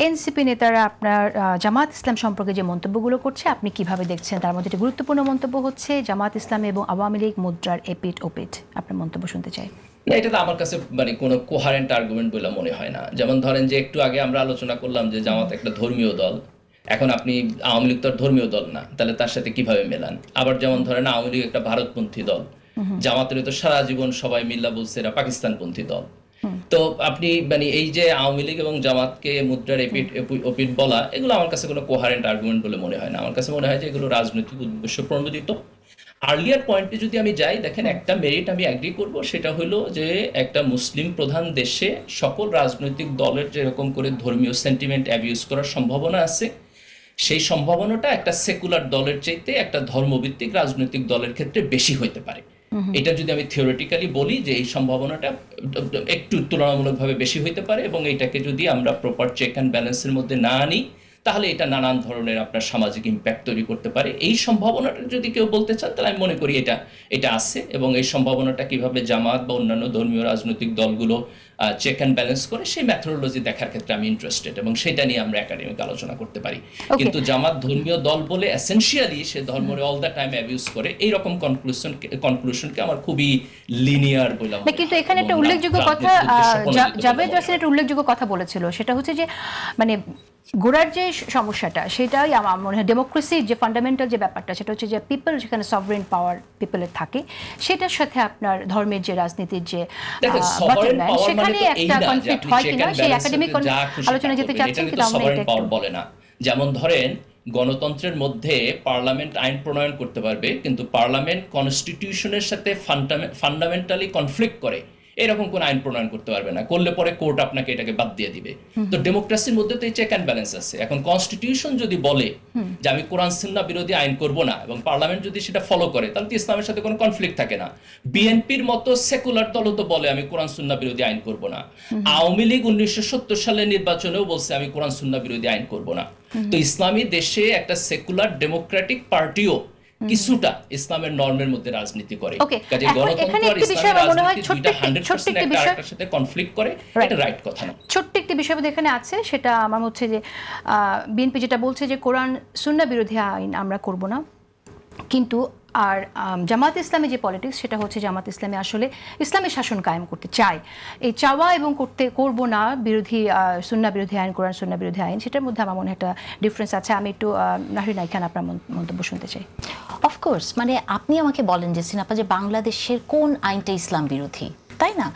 NCP নেতারা আপনার জামাত ইসলাম সম্পর্কে যে মন্তব্যগুলো করছে আপনি কিভাবে দেখছেন? তার মধ্যে একটি গুরুত্বপূর্ণ মন্তব্য হচ্ছে জামাত ইসলাম এবং আওয়ামী লীগ মুদ্রার এপিঠ ওপিঠ। আপনার মন্তব্য শুনতে চাই। না, এটা তো আমার কাছে মানে কোনো কোহারেন্ট আর্গুমেন্ট বলে মনে হয় না। যেমন ধরেন যে একটু আগে আমরা আলোচনা করলাম যে জামাত একটা ধর্মীয় দল, এখন আপনি আওয়ামী লীগ তো আর ধর্মীয় দল না, তাহলে তার সাথে কিভাবে মেলান? আবার যেমন ধরেন আওয়ামী লীগ একটা ভারতপন্থী দল, জামাতের তো সারা জীবন সবাই মিল্লা বলছে এরা পাকিস্তানপন্থী দল। তো আপনি মানে এই যে আওয়ামী লীগ এবং জামাতকে মুদ্রার এপিঠ ওপিঠ বলা, এগুলো আমার কাছে কোনো কোহারেন্ট আর্গুমেন্ট বলে মনে হয় না। আমার কাছে মনে হয় যে এগুলো রাজনৈতিক উদ্দেশ্য প্রণোদিত। আর্লিয়ার পয়েন্টে যদি আমি যাই, দেখেন একটা মেরিট আমি অ্যাগ্রি করব, সেটা হলো যে একটা মুসলিম প্রধান দেশে সকল রাজনৈতিক দলের যেরকম করে ধর্মীয় সেন্টিমেন্ট অ্যাবিউজ করার সম্ভাবনা আছে, সেই সম্ভাবনাটা একটা সেকুলার দলের চাইতে একটা ধর্মভিত্তিক রাজনৈতিক দলের ক্ষেত্রে বেশি হইতে পারে। এটা যদি আমি থিওরিটিক্যালি বলি যে এই সম্ভাবনাটা একটু তুলনামূলকভাবে বেশি হইতে পারে, এবং এটাকে যদি আমরা প্রপার চেক অ্যান্ড ব্যালেন্সের মধ্যে না আনি, তাহলে এটা নানান ধরনের আপনার সামাজিক ইম্প্যাক্ট তৈরি করতে পারে। এই সম্ভাবনাটা যদি কেউ বলতে চান, তাহলে আমি মনে করি এটা আছে, এবং এই সম্ভাবনাটা কিভাবে জামাত বা অন্যান্য ধর্মীয় রাজনৈতিক দলগুলো চেক অ্যান্ড ব্যালেন্স করে সেই মেথোডোলজি দেখার ক্ষেত্রে আমি ইন্টারেস্টেড, এবং সেটা নিয়ে আমরা একাডেমিক আলোচনা করতে পারি। কিন্তু জামাত ধর্মীয় দল বলে এসেনশিয়ালি সে ধর্মের অল দ্য টাইম অ্যাবিউজ করে, এইরকম কনক্লুশনকে আমার খুবই লিনিয়ার বললাম। কিন্তু এখানে একটা উল্লেখযোগ্য কথা জাভেদ রাসেল একটা উল্লেখযোগ্য কথা বলেছিল, সেটা হচ্ছে যে মানে গোড়ার যে সমস্যাটা সেটাই আমার মনে হয় ডেমোক্রেসির যে ফান্ডামেন্টাল যে ব্যাপারটা, সেটা হচ্ছে যে পিপল যেখানে সভরেন পাওয়ার পিপলের থাকে, সেটার সাথে আপনার ধর্মের যে রাজনীতির যে সেখানে একটা কনফ্লিক্ট হয় কিনা সেই একাডেমিক আলোচনা যেতে চাচ্ছেন কিনা বলে না। যেমন ধরেন গণতন্ত্রের মধ্যে পার্লামেন্ট আইন প্রণয়ন করতে পারবে, কিন্তু পার্লামেন্ট কনস্টিটিউশনের সাথে ফান্ডামেন্টালি কনফ্লিক্ট করে এরকম কোন আইন প্রণয়ন করতে পারবে না, করলে পরে কোর্ট আপনাকে এটাকে বাদ দিয়ে দিবে। তো ডেমোক্রেসির মধ্যে তো এই চেক অ্যান্ড ব্যালেন্স আছে। এখন কনস্টিটিউশন যদি বলে যে আমি কোরআন সুন্নাহ বিরোধী আইন করব না, এবং পার্লামেন্ট যদি সেটা ফলো করে, তাহলে তো ইসলামের সাথে কোনো কনফ্লিক্ট থাকে না। বিএনপির মতো সেকুলার দলও তো বলে আমি কোরআন সুন্নাহ বিরোধী আইন করব না। আওয়ামী লীগ 1970 সালের নির্বাচনেও বলছে আমি কোরআন সুন্নাহ বিরোধী আইন করব না। তো ইসলামী দেশে একটা সেকুলার ডেমোক্রেটিক পার্টিও কিছুটা ইসলামের নর্মের মধ্যে রাজনীতি করে। কাজে গণতন্ত্র আর ইসলামের রাজনীতি দুইটা 100% একটা আরেকটার সাথে কনফ্লিক্ট করে, এটা রাইট কথা না। ছোট্ট একটি বিষয় এখানে আছে, সেটা আমার হচ্ছে যে বিএনপি যেটা বলছে যে কোরআন সুন্নাহ বিরোধী আইন আমরা করব না, কিন্তু আর জামাত ইসলামী যে পলিটিক্স সেটা হচ্ছে জামাত ইসলামী আসলে ইসলামের শাসন কায়েম করতে চায়। এই চাওয়া এবং করব না বিরোধী সুন্নাহ বিরোধী আইন, কোরআন সুন্নাহ বিরোধী আইন, সেটার মধ্যে আমার মনে হয় একটা ডিফারেন্স আছে। আমি একটু নাহরিন খান আপনার মন্তব্য শুনতে চাই। অফকোর্স, মানে আপনি আমাকে বলেন যে সিনাপা যে বাংলাদেশের কোন আইনটা ইসলাম বিরোধী, তাই না?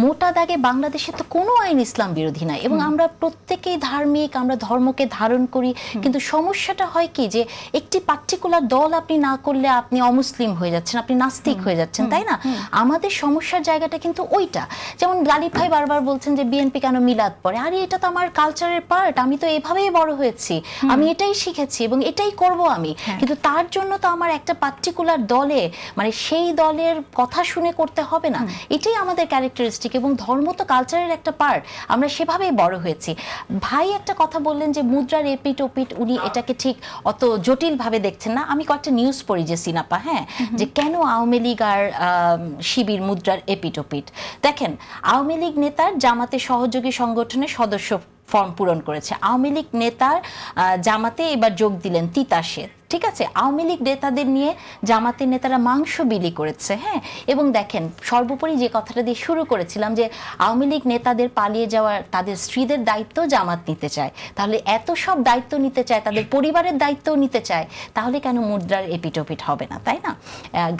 মোটা দাগে বাংলাদেশে তো কোনো আইন ইসলাম বিরোধী নাই, এবং আমরা প্রত্যেকেই ধার্মিক, আমরা ধর্মকে ধারণ করি। কিন্তু সমস্যাটা হয় কি যে একটি পার্টিকুলার দল আপনি না করলে আপনি অমুসলিম হয়ে যাচ্ছেন, আপনি নাস্তিক হয়ে যাচ্ছেন, তাই না? আমাদের সমস্যার জায়গাটা কিন্তু ওইটা। যেমন গালিব ভাই বারবার বলছেন যে বিএনপি কেন মিলাদ পড়ে, আরে এটা তো আমার কালচারের পার্ট, আমি তো এভাবেই বড় হয়েছি, আমি এটাই শিখেছি এবং এটাই করব আমি। কিন্তু তার জন্য তো আমার একটা পার্টিকুলার দলে মানে সেই দলের কথা শুনে করতে হবে না, এটাই আমাদের ক্যারেক্টারিস্টিক, এবং ধর্ম তো কালচারের একটা পার্ট, আমরা সেভাবেই বড় হয়েছি। ভাই একটা কথা বললেন যে মুদ্রার এপিঠ ওপিঠ, উনি এটাকে ঠিক অত জটিল ভাবে দেখছেন না। আমি কয়েকটা নিউজ পড়ি যে সিনাপা, যে কেন আওয়ামী লীগ আর শিবির মুদ্রার এপিঠ ওপিঠ। দেখেন, আওয়ামী লীগ নেতার জামাতে সহযোগী সংগঠনের সদস্য ফর্ম পূরণ করেছে, আওয়ামী লীগ নেতার জামাতে এবার যোগ দিলেন তিতাসে, ঠিক আছে? আওয়ামী লীগ নেতাদের নিয়ে জামাতের নেতারা মাংস বিলি করেছে, এবং দেখেন সর্বোপরি যে কথাটা দিয়ে শুরু করেছিলাম যে আওয়ামী লীগ নেতাদের পালিয়ে যাওয়ার তাদের স্ত্রীদের দায়িত্ব জামাত নিতে চায়, তাহলে এত সব দায়িত্ব নিতে চায়, তাদের পরিবারের দায়িত্বও নিতে চায়, তাহলে কেন মুদ্রার এপিটোপিট হবে না, তাই না?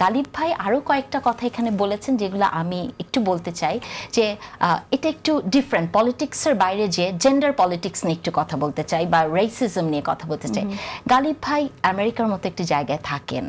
গালিব ভাই আরও কয়েকটা কথা এখানে বলেছেন যেগুলো আমি একটু বলতে চাই, যে এটা একটু ডিফারেন্ট, পলিটিক্সের বাইরে যে জেন্ডার পলিটিক্স নিয়ে একটু কথা বলতে চাই বা রেসিজম নিয়ে কথা বলতে চাই। গালিব ভাই আমেরিকার মতো একটি জায়গায় থাকেন,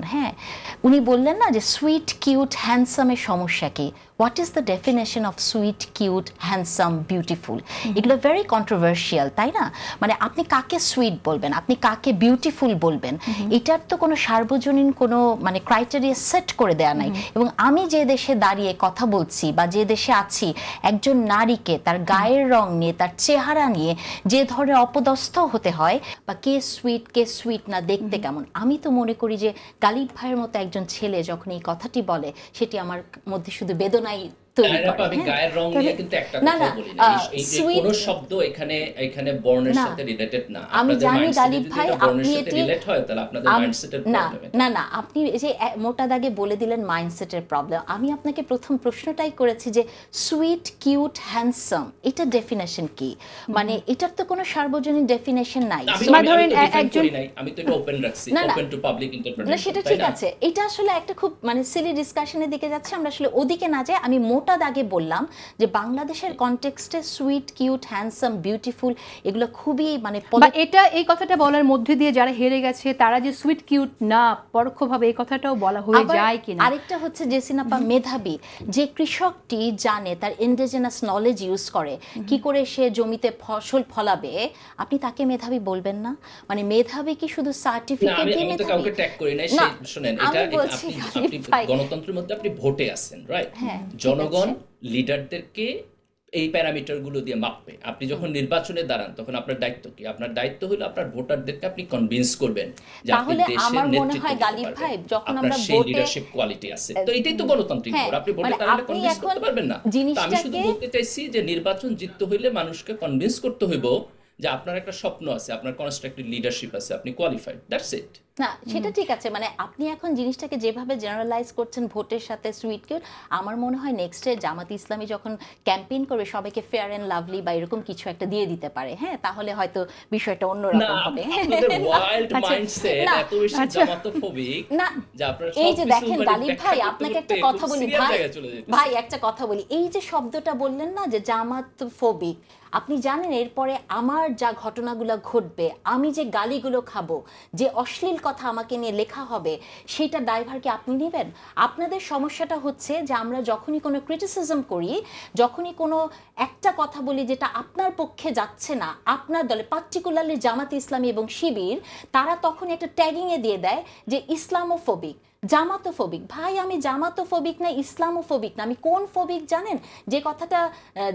উনি বললেন না যে সুইট কিউট হ্যান্ডসামের সমস্যা কি, what is the definition of sweet cute handsome beautiful, এগুলো ভেরি কন্ট্রোভার্সিয়াল, তাই না? মানে আপনি কাকে সুইট বলবেন, আপনি কাকে বিউটিফুল বলবেন, এটার তো কোনো সার্বজনীন কোনো মানে ক্রাইটেরিয়া সেট করে দেয়া নাই। এবং আমি যে দেশে দাঁড়িয়ে কথা বলছি বা যে দেশে আছি, একজন নারীকে তার গায়ের রং নিয়ে, তার চেহারা নিয়ে যে ধরনের অপদস্থ হতে হয়, বা কে সুইট না, দেখতে কেমন, আমি তো মনে করি যে গালিব ভাইয়ের মতো একজন ছেলে যখন এই কথাটি বলে, সেটি আমার মধ্যে শুধু বেদনাই তৈরি তাইরা করে। আমি হ্যাঁ? গায়ের রং নিয়ে কিন্তু একটা না, কথা না, বলি না। এই যে sweet- কোনো শব্দ এখানে বর্ণের না, সাথে রিলেটেড না। আমি আপনাদের জানি মাইন্ডসেটে গালিব যদি ভাই, এটা বর্ণের আপনি সাথে এটি রিলেট হয় তাহলে আপনাদের মাইন্ডসেটের না প্রবলেম এটা। না না, আপনি এই যে মোটা দাগে বলে দিলেন মাইন্ডসেটের প্রবলেম। আমি আপনাকে প্রথম প্রশ্নটাই করেছি যে সুইট, কিউট, হ্যান্ডসাম এটা ডেফিনেশন কি? মানে এটার তো কোনো সার্বজনীন ডেফিনেশন নাই। আমি So- বা আমি ধরেন তো ডিফাইন একজন- করি নাই, আমি তো এটা ওপেন রাখছি, না, না। ওপেন টু পাবলিক না, ইন্টারপ্রিটেশন, সেটা তাই ঠিক না? আছে। এটা আসলে একটা খুব মানে সিলি ডিসকাশনের দিকে যাচ্ছে, আমরা আসলে ওদিকে না যাই। আমি মোটা দাগে বললাম যে বাংলাদেশের কনটেক্সটে সুইট, কিউট, হ্যান্ডসাম, বিউটিফুল এগুলো খুবই মানে বা এটা এই কথাটা বলার মধ্যে দিয়ে যারা হেরে গেছে তারা যে সুইট কিউট না, পরোক্ষভাবে এই কথাটাও বলা হয়ে আবার যায় কিনা। আরেকটা হচ্ছে জেসিনাপা মেধাবী, যে কৃষকটি জানে তার ইন্ডিজিনাস নলেজ ইউজ করে কি করে সে জমিতে ফসল ফলাবে, আপনি তাকে মেধাবী বলবেন না? মানে মেধাবী কি শুধু না, সার্টিফিকেট দিয়ে আমি তো মেধাবী? কাউকে ট্যাগ করি নাই। না, শুনেন, আমি এটা বলছি আপনি ভাই, গণতন্ত্রের মধ্যে আপনি ভোটে আছেন, রাইট? হ্যাঁ, ঠিক জনগণ আছে। লিডারদেরকে এই প্যারামিটার গুলো দিয়ে মাপবে। আপনি যখন নির্বাচনে দাঁড়ান তখন আপনার দায়িত্ব কি? আপনার দায়িত্ব হলো আপনার ভোটারদেরকে আপনি কনভিন্স করবেন যে আপনি তাহলে দেশের আমার মনে নেতৃত্ব হয় দিতে গালিব পারবেন। ভাই, যখন আপনার আমরা সেই ভোটে লিডারশিপ কোয়ালিটি আছে, তো এটাই তো গণতান্ত্রিক হ্যাঁ, ভোট। আপনি ভোটে মানে দাঁড়ালে আপনি কনভিন্স এখন করতে পারবেন না। তো আমি শুধু জিনিসটাকে- বলতে চাইছি যে নির্বাচন জিততে হইলে মানুষকে কনভিন্স করতে হইব যে আপনার একটা স্বপ্ন আছে, আপনার কনস্ট্রাকটিভ লিডারশিপ আছে, আপনি কোয়ালিফাইড, দ্যাটস ইট। না, সেটা ঠিক আছে। মানে আপনি এখন জিনিসটাকে যেভাবে জেনারেলাইজ করছেন ভোটের সাথে সুইট কিউট, আমার মনে হয় নেক্সটে জামাত ইসলামী যখন ক্যাম্পেইন করবে সবাইকে ফেয়ার এন্ড লাভলি বা এরকম কিছু একটা দিয়ে দিতে পারে। হ্যাঁ, তাহলে হয়তো বিষয়টা না, অন্যরকম হবে। আপনাদের ওয়াইল্ড আচ্ছা, মাইন্ডসেট না, এত বেশি আচ্ছা। জামাতফোবিক না, যে আপনারা এই যে সবকিছু দেখেন মানে গালিব ব্যাখ্যা ভাই, করতে আপনাকে করতে একটা খুব কথা বলি serious ভাই, জায়গায় চলে যেতেছে। ভাই একটা কথা বলি, এই যে শব্দটা বললেন না যে জামাত ফোবিক, আপনি জানেন এরপরে আমার যা ঘটনাগুলো ঘটবে, আমি যে গালিগুলো খাবো, যে অশ্লীল কথা আমাকে নিয়ে লেখা হবে, সেটা ড্রাইভার কি আপনি নেবেন? আপনাদের সমস্যাটা হচ্ছে যে আমরা যখনই কোনো ক্রিটিসিজম করি, যখনই কোনো একটা কথা বলি যেটা আপনার পক্ষে যাচ্ছে না, আপনার দলে পার্টিকুলারলি জামাত ইসলামী এবং শিবির, তারা তখন একটা ট্যাগিংয়ে দিয়ে দেয় যে ইসলামোফোবিক, জামাতোফোবিক। ভাই, আমি জামাতোফোবিক না, ইসলামোফোবিক না, আমি কোন ফোবিক জানেন? যে কথাটা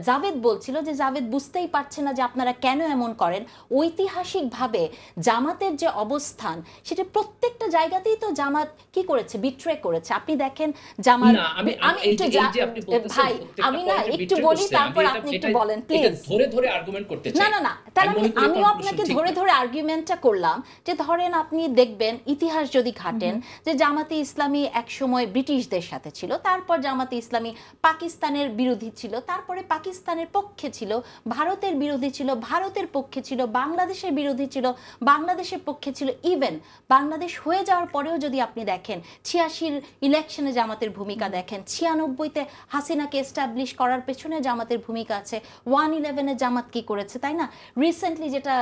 জাভেদ বলছিল, যে জাভেদ বুঝতেই পারছে না যে আপনারা কেন এমন করেন। ঐতিহাসিকভাবে জামাতের যে অবস্থান, সেটা প্রত্যেকটা জায়গাতেই তো জামাত কি করেছে, বিট্রে করেছে। আপনি দেখেন জামাত, না, আমি এই একটু যে আপনি বলতেছেন ভাই, প্রত্যেকটা আমি না পয়েন্টে একটু betray বলি, করছে, তারপর আমি আপনি এটা- একটু এটা- বলেন এটা প্লিজ। ধরে আর্গুমেন্ট করতে চাই। না না না, তাহলে আমি মনে করি আমিও conclusion আপনাকে ঠিক ধরে না। ধরে আর্গুমেন্টটা করলাম যে ধরেন আপনি দেখবেন ইতিহাস যদি ঘাটেন যে জামাতে ইসলামী একসময় ব্রিটিশদের সাথে ছিল, তারপর জামাতে ইসলামী পাকিস্তানের বিরোধী ছিল, তারপরে পাকিস্তানের পক্ষে ছিল, ভারতের বিরোধী ছিল, ভারতের পক্ষে ছিল, বাংলাদেশের বিরোধী ছিল, বাংলাদেশের পক্ষে ছিল। ইভেন বাংলাদেশ হয়ে যাওয়ার পরেও যদি আপনি দেখেন 86-র ইলেকশনে জামাতের ভূমিকা দেখেন, 96-তে হাসিনাকে এস্টাবলিশ করার পেছনে জামাতের ভূমিকা আছে, 1/11-এ জামাত কি করেছে, তাই না? রিসেন্টলি যেটা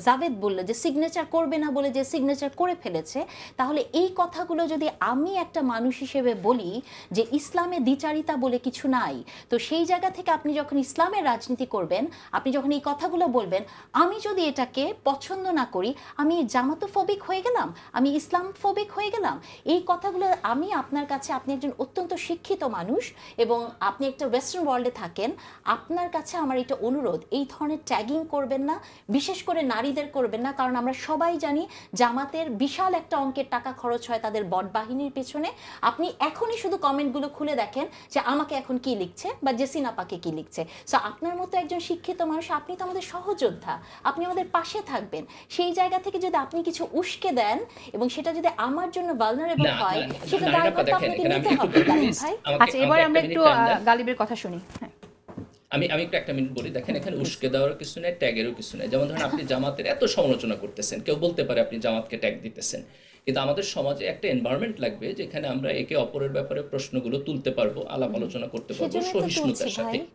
জাভেদ বলল যে সিগনেচার করবে না বলে যে সিগনেচার করে ফেলেছে, তাহলে এই কথাগুলো যদি আমি একটা মানুষ হিসেবে বলি যে ইসলামে দ্বিচারিতা বলে কিছু নাই, তো সেই জায়গা থেকে আপনি যখন ইসলামের রাজনীতি করবেন, আপনি যখন এই কথাগুলো বলবেন, আমি যদি এটাকে পছন্দ না করি, আমি জামাতোফোবিক হয়ে গেলাম, আমি ইসলামফোবিক হয়ে গেলাম। এই কথাগুলো আমি আপনার কাছে, আপনি একজন অত্যন্ত শিক্ষিত মানুষ এবং আপনি একটা ওয়েস্টার্ন ওয়ার্ল্ডে থাকেন, আপনার কাছে আমার এটা অনুরোধ, এই ধরনের ট্যাগিং করবেন না, বিশেষ করে নারীদের করবেন না। কারণ আমরা সবাই জানি জামাতের বিশাল একটা অঙ্কের টাকা খরচ হয় তাদের বট বাহিনীর পেছনে। আপনি এখনই শুধু কমেন্টগুলো খুলে দেখেন যে আমাকে এখন কি লিখছে বা জেসিনাপাকে কি লিখছে। সো আপনার মতো একজন শিক্ষিত মানুষ, আপনি তো আমাদের সহযোদ্ধা, আপনি আমাদের পাশে থাকবেন। সেই জায়গা থেকে যদি আপনি কিছু উস্কে দেন এবং সেটা যদি আমার জন্য ভালনারেবল হয়, সেটা দায়ভার তো আপনাকে নিতে হবে গালিব ভাই। আচ্ছা, এবার আমরা একটু গালিবের কথা শুনি। হ্যাঁ, আমি একটু একটা মিনিট বলি। দেখেন, এখানে উস্কে দেওয়ার কিছু নেই, ট্যাগেরও কিছু নেই। যেমন ধরেন আপনি জামাতের এত সমালোচনা করতেছেন, কেউ বলতে পারে আপনি জামাতকে ট্যাগ দিতেছেন, কিন্তু আমাদের সমাজে একটা এনভায়রনমেন্ট লাগবে যেখানে আমরা একে অপরের ব্যাপারে প্রশ্নগুলো তুলতে পারবো, আলাপ আলোচনা করতে পারবো সেজন্যই তো সহিষ্ণুতার তুলছি সাথে। ভাই।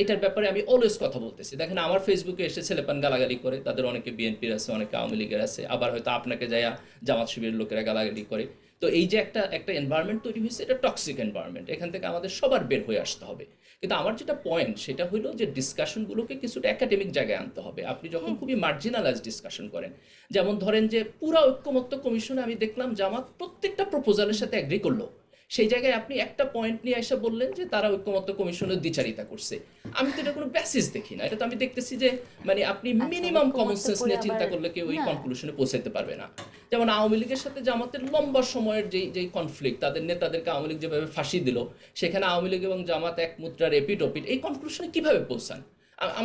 এটার ব্যাপারে আমি অলওয়েজ কথা বলতেছি। দেখেন, আমার ফেসবুকে এসে ছেলেপান গালাগালি করে, তাদের অনেকে বিএনপির আছে, অনেকে আওয়ামী লীগের আছে, আবার হয়তো আপনাকে যায়া জামাত শিবিরের লোকেরা গালাগালি করে। তো এই যে একটা এনভায়রনমেন্ট তৈরি হয়েছে, এটা টক্সিক এনভায়রনমেন্ট। এখান থেকে আমাদের সবার বের হয়ে আসতে হবে। কিন্তু আমার যেটা পয়েন্ট, সেটা হলো যে ডিসকাশনগুলোকে কিছুটা একাডেমিক জায়গায় আনতে হবে। আপনি যখন খুবই মার্জিনালাইজ ডিসকাশন করেন, যেমন ধরেন যে পুরা ঐক্যমত্য কমিশনে আমি দেখলাম জামাত প্রত্যেকটা প্রপোজালের সাথে অ্যাগ্রি করলো, সেই জায়গায় আপনি একটা পয়েন্ট নিয়ে এসে বললেন যে তারা ঐক্যমত্য কমিশনের দ্বিচারিতা করছে। আমি তো এটা কোনো বেসিস দেখি না। এটা তো আমি দেখতেছি যে মানে আপনি মিনিমাম কমন সেন্স নিয়ে চিন্তা করলে কেউ ওই কনক্লুশনে পৌঁছাতে পারবে না। যেমন আওয়ামী লীগের সাথে জামাতের লম্বা সময়ের যেই কনফ্লিক্ট, তাদের নেতাদেরকে আওয়ামী লীগ যেভাবে ফাঁসি দিল, সেখানে আওয়ামী লীগ এবং জামাত এক মুদ্রার এপিট ওপিট, এই কনক্লুশনে কিভাবে পৌঁছান?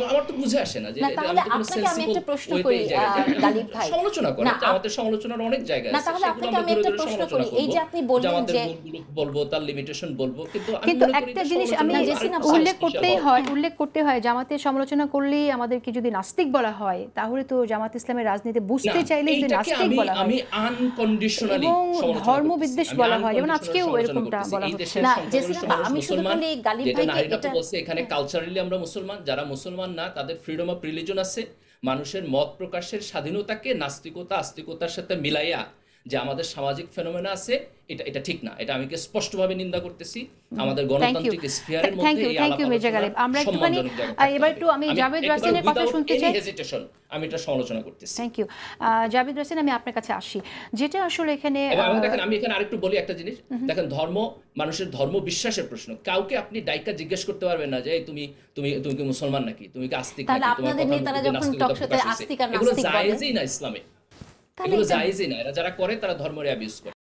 আমার তো বুঝে আসে না যে তাহলে আপনাকে আমি একটা প্রশ্ন করি গালিব ভাই, সমালোচনা করেন, আমাদের সমালোচনার অনেক জায়গা আছে, তাহলে আপনাকে আমি একটা প্রশ্ন করি, এই যে আপনি বললেন যে বলবো তার লিমিটেশন বলবো, কিন্তু একটা জিনিস আমি উল্লেখ করতে হয় জামাতের সমালোচনা করলেই আমাদেরকে যদি নাস্তিক বলা হয়, তাহলে তো জামাত ইসলামের রাজনীতি বুঝতে চাইলে যদি নাস্তিক বলা হয়, আমি আনকন্ডিশনালি এবং ধর্ম বিদ্বেষ বলা হয়, যেমন আজকেও এরকমটা বলা হচ্ছে না। জেসিনা, আমি শুধু খালি গালিব ভাইকে এটা বলছি, এখানে কালচারালি আমরা মুসলমান, যারা মুসলমান না তাদের ফ্রিডম অফ রিলিজন আছে, মানুষের মত প্রকাশের স্বাধীনতাকে নাস্তিকতা আস্তিকতার সাথে মিলাইয়া যে আমাদের সামাজিক ফেনোমেনা আছে, এটা ঠিক না। এটা আমি স্পষ্টভাবে নিন্দা করতেছি। আমাদের গণতান্ত্রিক স্ফিয়ারের মধ্যে এই আলাপ আমরা একটুখানি এবার একটু আমি জাভেদ রাসিনের কথা শুনতে চাই। আমি এটা সমালোচনা করতেছি। থ্যাংক ইউ জাভেদ রাসিন, আমি আপনার কাছে আসি। যেটা আসলে এখানে দেখেন, আমি এখানে আরেকটু বলি একটা জিনিস। দেখেন, ধর্ম মানুষের ধর্ম বিশ্বাসের প্রশ্ন। কাউকে আপনি ডাইকা জিজ্ঞেস করতে পারবেন না যে তুমি তুমি তুমি কি মুসলমান নাকি, তুমি কি আস্তিক নাকি, তোমার কথা নেতারা যখন টক শোতে আস্তিক আর নাস্তিক বলে, এগুলো জায়েজই না ইসলামে, এগুলো জায়েজই না। এরা যারা করে তারা ধর্মের অ্যাবিউজ করে।